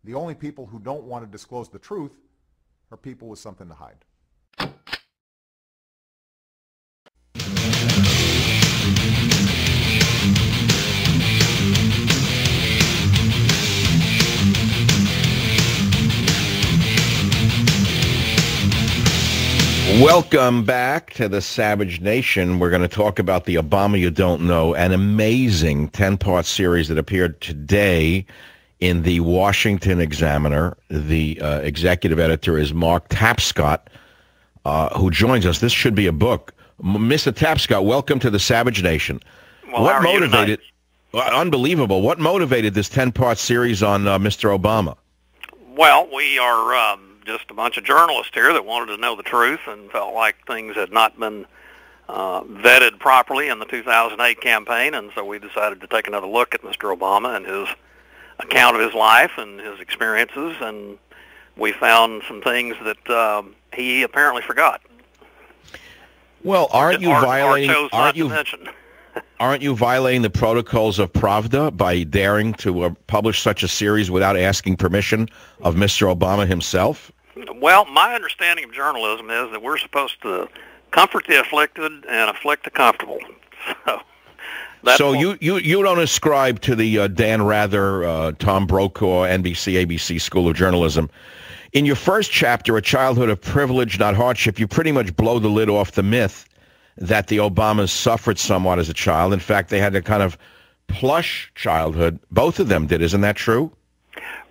The only people who don't want to disclose the truth are people with something to hide. Welcome back to the Savage Nation. We're going to talk about the Obama You Don't Know, an amazing 10-part series that appeared today in the Washington Examiner. The executive editor is Mark Tapscott, who joins us. This should be a book. Mr. Tapscott, welcome to the Savage Nation. Well, what motivated? Unbelievable. What motivated this 10-part series on Mr. Obama? Well, we are just a bunch of journalists here that wanted to know the truth and felt like things had not been vetted properly in the 2008 campaign, and so we decided to take another look at Mr. Obama and his account of his life and his experiences, and we found some things that he apparently forgot. Well, aren't you violating the protocols of Pravda by daring to publish such a series without asking permission of Mr. Obama himself? Well, my understanding of journalism is that we're supposed to comfort the afflicted and afflict the comfortable. So you don't ascribe to the Dan Rather, Tom Brokaw, NBC, ABC School of Journalism. In your first chapter, A Childhood of Privilege, Not Hardship, you pretty much blow the lid off the myth that the Obamas suffered somewhat as a child. In fact, they had a kind of plush childhood. Both of them did. Isn't that true?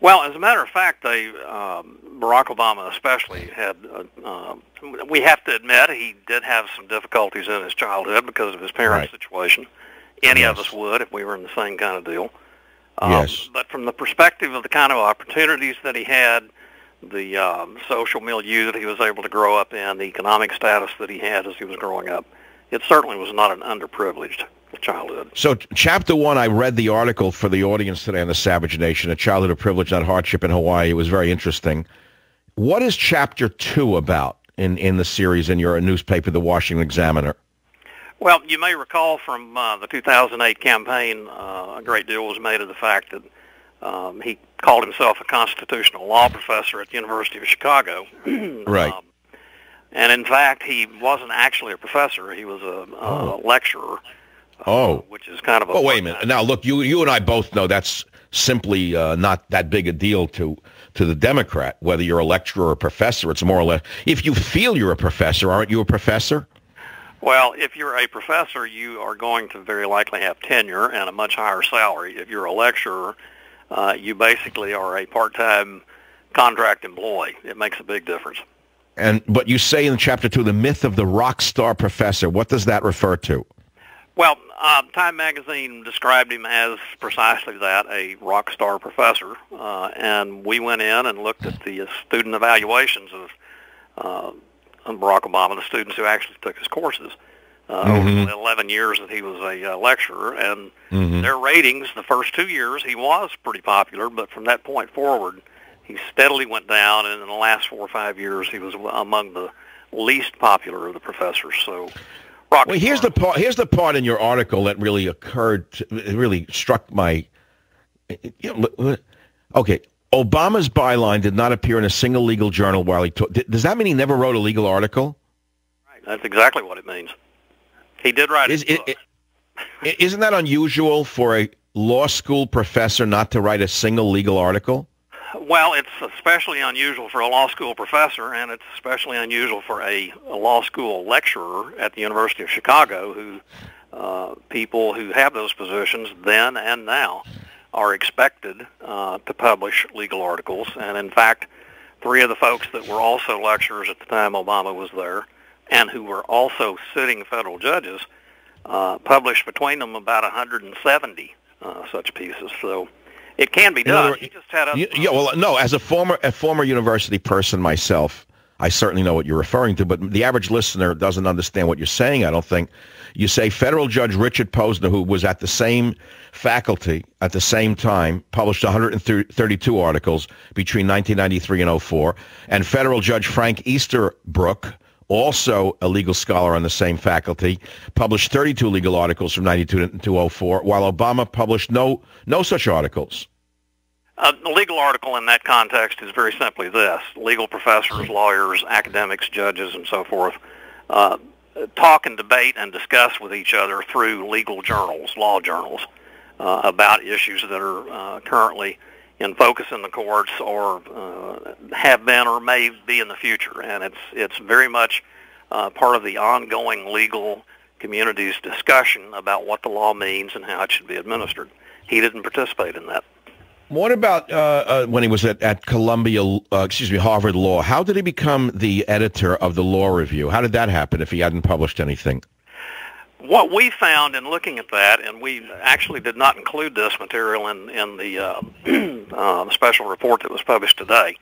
Well, as a matter of fact, Barack Obama especially had, we have to admit, he did have some difficulties in his childhood because of his parents' situation. Any of us would if we were in the same kind of deal. Yes. But from the perspective of the kind of opportunities that he had, the social milieu that he was able to grow up in, the economic status that he had as he was growing up, it certainly was not an underprivileged childhood. So chapter 1, I read the article for the audience today on the Savage Nation, A Childhood of Privilege, Not Hardship in Hawaii. It was very interesting. What is chapter 2 about in the series in your newspaper, the Washington Examiner? Well, you may recall from the 2008 campaign, a great deal was made of the fact that he called himself a constitutional law professor at the University of Chicago. Right. And in fact, he wasn't actually a professor. He was a lecturer. Which is kind of a... Oh, wait a minute. Now, look, you and I both know that's simply not that big a deal to the Democrat, whether you're a lecturer or a professor. It's more or less... If you feel you're a professor, aren't you a professor? Well, if you're a professor, you are going to very likely have tenure and a much higher salary. If you're a lecturer, you basically are a part-time contract employee. It makes a big difference. But you say in chapter 2, the myth of the rock star professor. What does that refer to? Well, Time magazine described him as precisely that, a rock star professor. And we went in and looked at the student evaluations of Barack Obama, the students who actually took his courses over the 11 years that he was a lecturer. And their ratings, the first 2 years, he was pretty popular, but from that point forward, he steadily went down, and in the last 4 or 5 years, he was among the least popular of the professors. So, well, here's the part in your article that really really struck my. Okay, Obama's byline did not appear in a single legal journal while he taught. Does that mean he never wrote a legal article? Right, that's exactly what it means. He did write his book. Isn't that unusual for a law school professor not to write a single legal article? Well, it's especially unusual for a law school professor, and it's especially unusual for a law school lecturer at the University of Chicago, who people who have those positions then and now are expected to publish legal articles. And in fact, 3 of the folks that were also lecturers at the time Obama was there and who were also sitting federal judges published between them about 170 such pieces. So it can be done. He just had as a former university person myself, I certainly know what you're referring to, but the average listener doesn't understand what you're saying, I don't think. You say federal judge Richard Posner, who was at the same faculty at the same time, published 132 articles between 1993 and 2004, and federal judge Frank Easterbrook, also a legal scholar on the same faculty, published 32 legal articles from 92 to 2004, while Obama published no such articles. The legal article in that context is very simply this: legal professors, lawyers, academics, judges, and so forth talk and debate and discuss with each other through legal journals, law journals, about issues that are currently in focus in the courts or have been or may be in the future. And it's very much part of the ongoing legal community's discussion about what the law means and how it should be administered. He didn't participate in that. What about when he was at Harvard Law? How did he become the editor of the Law Review? How did that happen if he hadn't published anything? What we found in looking at that, and we actually did not include this material in the special report that was published today,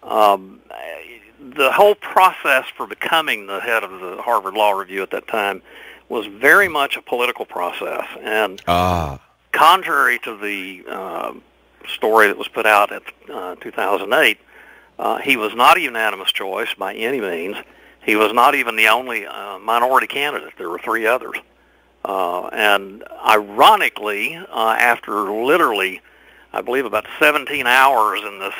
the whole process for becoming the head of the Harvard Law Review at that time was very much a political process. And contrary to the story that was put out at 2008, he was not a unanimous choice by any means. He was not even the only minority candidate. There were 3 others. And ironically, after literally, I believe, about 17 hours in this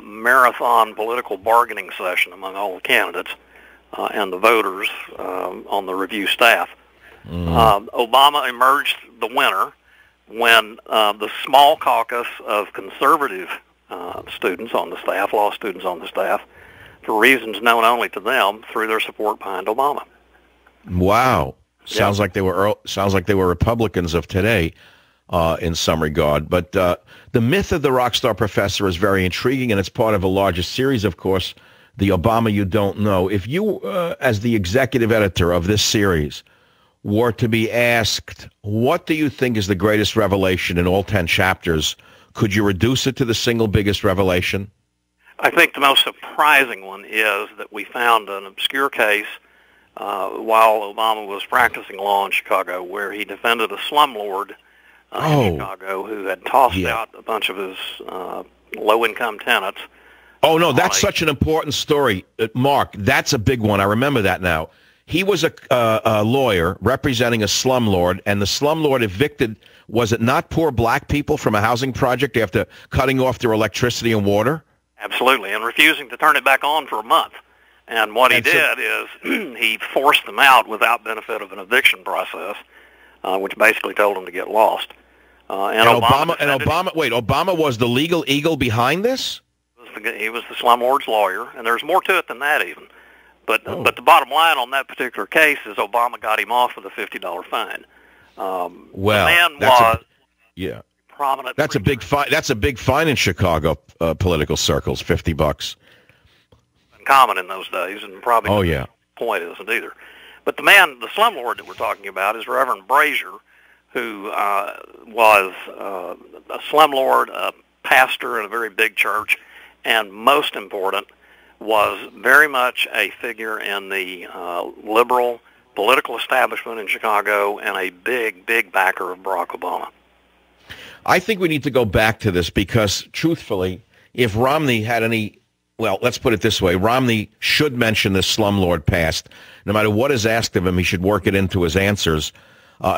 marathon political bargaining session among all the candidates and the voters on the review staff, Obama emerged the winner when the small caucus of conservative students on the staff, law students on the staff, for reasons known only to them, threw their support behind Obama. Wow. Sounds like they were Republicans of today in some regard. But the myth of the rock star professor is very intriguing, and it's part of a larger series, of course, The Obama You Don't Know. If you, as the executive editor of this series, were to be asked, what do you think is the greatest revelation in all 10 chapters, could you reduce it to the single biggest revelation? I think the most surprising one is that we found an obscure case while Obama was practicing law in Chicago where he defended a slumlord in Chicago who had tossed out a bunch of his low-income tenants. Oh, no, that's such an important story. Mark, that's a big one. I remember that now. He was a lawyer representing a slumlord, and the slumlord evicted, was it not poor black people from a housing project after cutting off their electricity and water? Absolutely, and refusing to turn it back on for a month. And what he did is he forced them out without benefit of an eviction process, which basically told them to get lost. And Obama was the legal eagle behind this? He was the slumlord's lawyer, and there's more to it than that even. But the bottom line on that particular case is Obama got him off with a $50 fine. The man was prominent. That's a big fine. That's a big fine in Chicago political circles. $50. Common in those days, and probably the point isn't either. But the man, the slumlord that we're talking about, is Reverend Brazier, who was a slumlord, a pastor in a very big church, and most important, was very much a figure in the liberal political establishment in Chicago and a big, big backer of Barack Obama. I think we need to go back to this because, truthfully, if Romney had any, well, let's put it this way, Romney should mention this slumlord past. No matter what is asked of him, he should work it into his answers.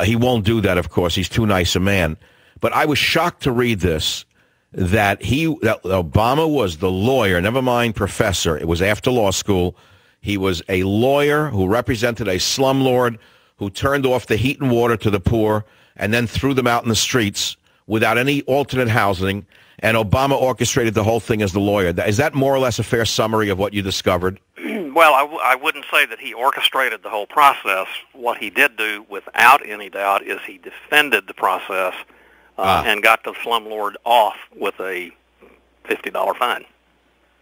He won't do that, of course. He's too nice a man. But I was shocked to read this, that Obama was the lawyer, never mind professor. It was after law school. He was a lawyer who represented a slumlord who turned off the heat and water to the poor and then threw them out in the streets without any alternate housing, and Obama orchestrated the whole thing as the lawyer. Is that more or less a fair summary of what you discovered? Well, I wouldn't say that he orchestrated the whole process. What he did do, without any doubt, is he defended the process and got the slumlord off with a $50 fine.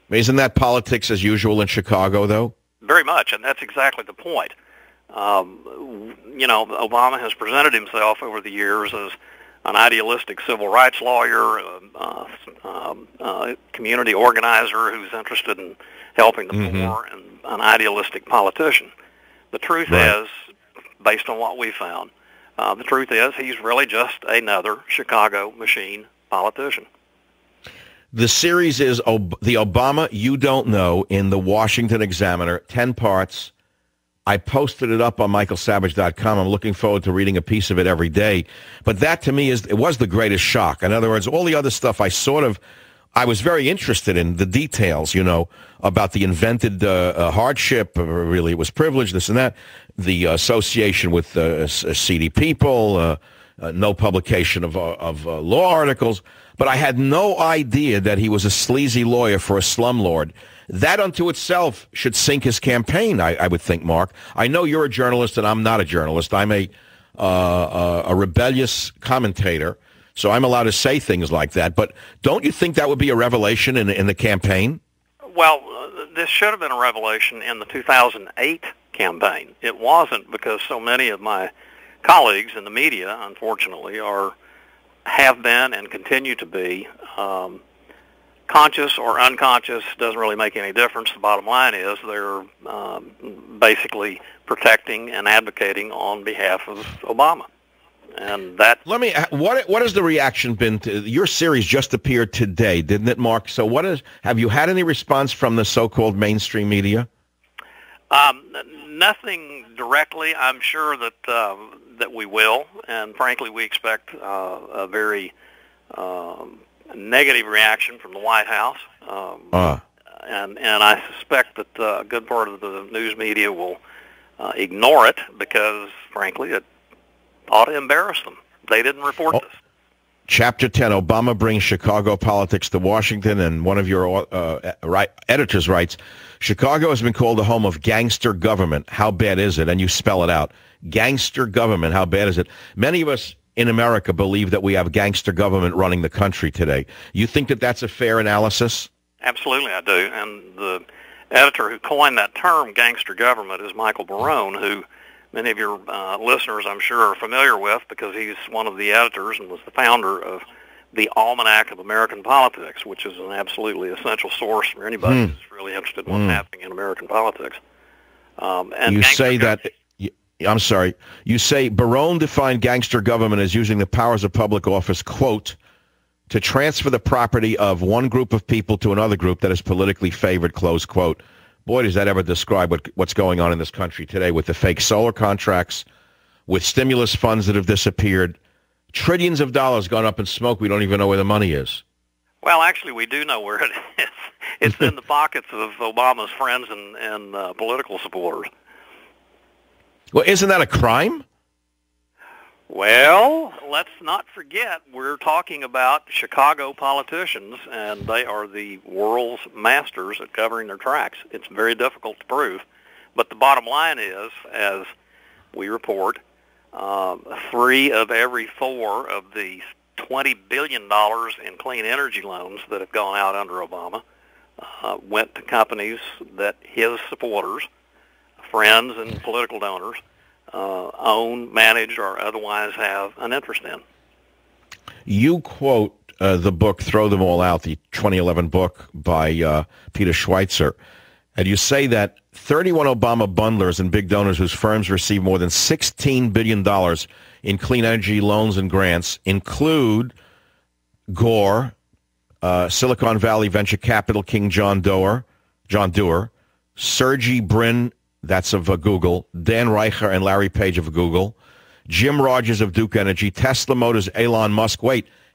Isn't that politics as usual in Chicago, though? Very much, and that's exactly the point. You know, Obama has presented himself over the years as an idealistic civil rights lawyer, community organizer who's interested in helping the poor, and an idealistic politician. The truth is, based on what we found, the truth is he's really just another Chicago machine politician. The series is The Obama You Don't Know in the Washington Examiner, 10 parts. I posted it up on michaelsavage.com. I'm looking forward to reading a piece of it every day. But that, to me, it was the greatest shock. In other words, all the other stuff I was very interested in the details, about the invented hardship. Really, it was privilege, this and that. The association with seedy people, no publication of law articles. But I had no idea that he was a sleazy lawyer for a slumlord. That unto itself should sink his campaign, I would think, Mark. I know you're a journalist and I'm not a journalist. I'm a rebellious commentator, so I'm allowed to say things like that. But don't you think that would be a revelation in the campaign? Well, this should have been a revelation in the 2008 campaign. It wasn't, because so many of my colleagues in the media, unfortunately, have been and continue to be conscious or unconscious, doesn't really make any difference. The bottom line is they're basically protecting and advocating on behalf of Obama. And that. What has the reaction been to your series? Just appeared today, didn't it, Mark? So have you had any response from the so-called mainstream media? Nothing directly. I'm sure that we will, and frankly, we expect a very negative reaction from the White House, and I suspect that a good part of the news media will ignore it because, frankly, it ought to embarrass them. They didn't report this. Chapter 10, Obama brings Chicago politics to Washington, and one of your editors writes, Chicago has been called the home of gangster government. How bad is it? And you spell it out. Gangster government, how bad is it? Many of us in America believe that we have gangster government running the country today. You think that that's a fair analysis? Absolutely, I do. And the editor who coined that term, gangster government, is Michael Barone, who many of your listeners, I'm sure, are familiar with because he's one of the editors and was the founder of the Almanac of American Politics, which is an absolutely essential source for anybody who's really interested in what's happening in American politics. And you say that... I'm sorry. You say Barone defined gangster government as using the powers of public office, quote, to transfer the property of one group of people to another group that is politically favored, close quote. Boy, does that ever describe what's going on in this country today with the fake solar contracts, with stimulus funds that have disappeared, trillions of dollars gone up in smoke. We don't even know where the money is. Well, actually, we do know where it is. It's in the pockets of Obama's friends and political supporters. Well, isn't that a crime? Well, let's not forget we're talking about Chicago politicians, and they are the world's masters at covering their tracks. It's very difficult to prove. But the bottom line is, as we report, 3 of every 4 of the $20 billion in clean energy loans that have gone out under Obama went to companies that his supporters, friends and political donors, own, manage, or otherwise have an interest in. You quote the book Throw Them All Out, the 2011 book by Peter Schweitzer, and you say that 31 Obama bundlers and big donors whose firms receive more than $16 billion in clean energy loans and grants include Gore, Silicon Valley venture capital king John Doerr, Sergey Brin, that's of Google, Dan Reicher and Larry Page of Google, Jim Rogers of Duke Energy, Tesla Motors, Elon Musk,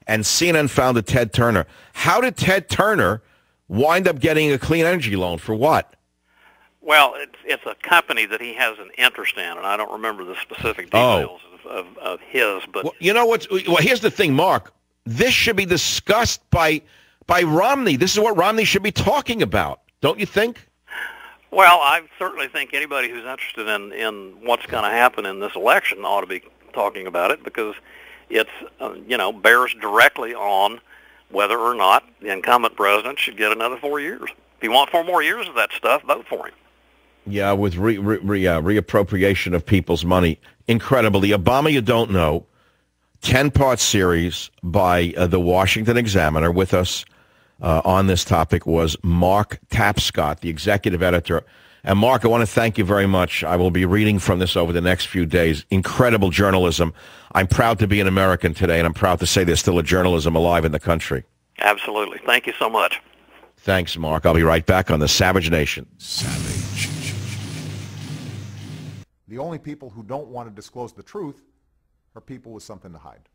and CNN founder Ted Turner. How did Ted Turner wind up getting a clean energy loan? For what? Well, it's a company that he has an interest in, and I don't remember the specific details of his. But well, you know what? Well, here's the thing, Mark. This should be discussed by Romney. This is what Romney should be talking about, don't you think? Well, I certainly think anybody who's interested in what's going to happen in this election ought to be talking about it because it's, bears directly on whether or not the incumbent president should get another 4 years. If you want 4 more years of that stuff, vote for him. Yeah, with reappropriation of people's money. Incredible. The Obama You Don't Know, 10-part series by the Washington Examiner. With us on this topic was Mark Tapscott, the executive editor. And Mark, I want to thank you very much. I will be reading from this over the next few days. Incredible journalism. I'm proud to be an American today, and I'm proud to say there's still a journalism alive in the country. Absolutely. Thank you so much. Thanks, Mark. I'll be right back on the Savage Nation. Savage. The only people who don't want to disclose the truth are people with something to hide.